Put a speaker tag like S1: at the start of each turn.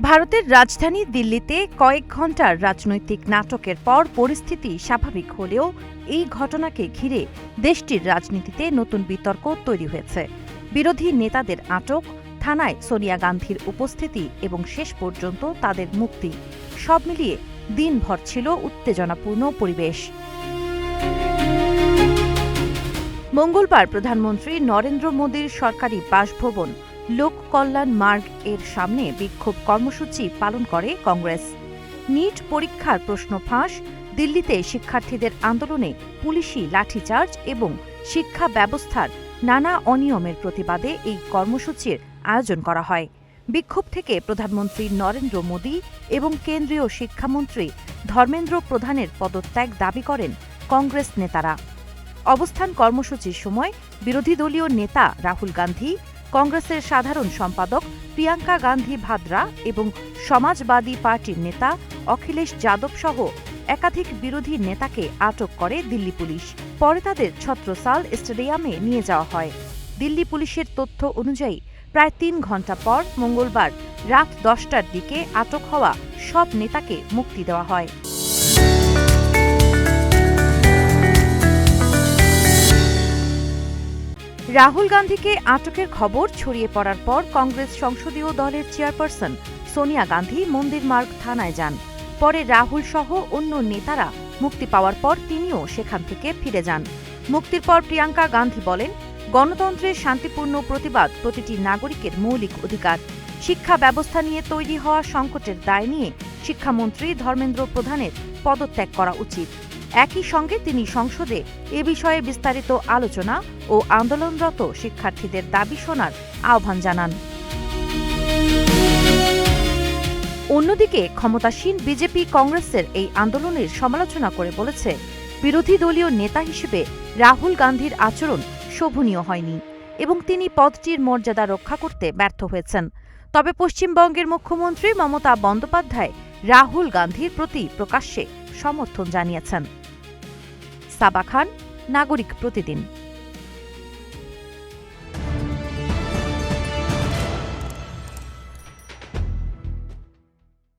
S1: ভারতের রাজধানী দিল্লিতে কয়েক ঘণ্টার রাজনৈতিক নাটকের পর পরিস্থিতি স্বাভাবিক হলেও এই ঘটনাকে ঘিরে দেশটির রাজনীতিতে নতুন বিতর্ক তৈরি হয়েছে। বিরোধী নেতাদের আটক, থানায় সোনিয়া গান্ধীর উপস্থিতি এবং শেষ পর্যন্ত তাদের মুক্তি, সব মিলিয়ে দিনভর ছিল উত্তেজনাপূর্ণ পরিবেশ। মঙ্গলবার প্রধানমন্ত্রী নরেন্দ্র মোদীর সরকারি বাসভবন লোক কল্যাণ মার্গ এর সামনে বিক্ষোভ কর্মসূচি পালন করে কংগ্রেস। নিট পরীক্ষার প্রশ্ন ফাঁস, দিল্লিতে শিক্ষার্থীদের আন্দোলনে পুলিশি লাঠিচার্জ এবং শিক্ষা ব্যবস্থার নানা অনিয়মের প্রতিবাদে এই কর্মসূচির আয়োজন করা হয়। বিক্ষোভ থেকে প্রধানমন্ত্রী নরেন্দ্র মোদী এবং কেন্দ্রীয় শিক্ষামন্ত্রী ধর্মেন্দ্র প্রধানের পদত্যাগ দাবি করেন কংগ্রেস নেতারা। অবস্থান কর্মসূচির সময় বিরোধী দলীয় নেতা রাহুল গান্ধী, কংগ্রেসের সাধারণ সম্পাদক প্রিয়াঙ্কা গান্ধী ভাদ্রা এবং সমাজবাদী পার্টির নেতা অখিলেশ যাদব সহ একাধিক বিরোধী নেতাকে আটক করে দিল্লি পুলিশ। পরে তাদের ছত্রসাল স্টেডিয়ামে নিয়ে যাওয়া হয়। দিল্লি পুলিশের তথ্য অনুযায়ী প্রায় ৩ ঘণ্টা পর মঙ্গলবার রাত ১০টার দিকে আটক হওয়া সব নেতাকে মুক্তি দেওয়া হয়। রাহুল গান্ধীকে আটকের খবর ছড়িয়ে পড়ার পর কংগ্রেস সংসদীয় দলের চেয়ারপারসন সোনিয়া গান্ধী মন্দির মার্গ থানায় যান। পরে রাহুল সহ অন্য নেতারা মুক্তি পাওয়ার পর তিনিও সেখান থেকে ফিরে যান। মুক্তির পর প্রিয়াঙ্কা গান্ধী বলেন, গণতন্ত্রের শান্তিপূর্ণ প্রতিবাদ প্রতিটি নাগরিকের মৌলিক অধিকার। শিক্ষা ব্যবস্থা নিয়ে তৈরি হওয়া সংকটের দায় নিয়ে শিক্ষামন্ত্রী ধর্মেন্দ্র প্রধানের পদত্যাগ করা উচিত। একই সঙ্গে তিনি সংসদে এ বিষয়ে বিস্তারিত আলোচনা ও আন্দোলনরত শিক্ষার্থীদের দাবি শোনার আহ্বান জানান। অন্যদিকে ক্ষমতাসীন বিজেপি কংগ্রেসের এই আন্দোলনের সমালোচনা করে বলেছে, বিরোধী দলীয় নেতা হিসেবে রাহুল গান্ধীর আচরণ শোভনীয় হয়নি এবং তিনি পদটির মর্যাদা রক্ষা করতে ব্যর্থ হয়েছেন। তবে পশ্চিমবঙ্গের মুখ্যমন্ত্রী মমতা বন্দ্যোপাধ্যায় রাহুল গান্ধীর প্রতি প্রকাশ্যে সমর্থন জানিয়েছেন। সাবা খান, নাগরিক প্রতিদিন।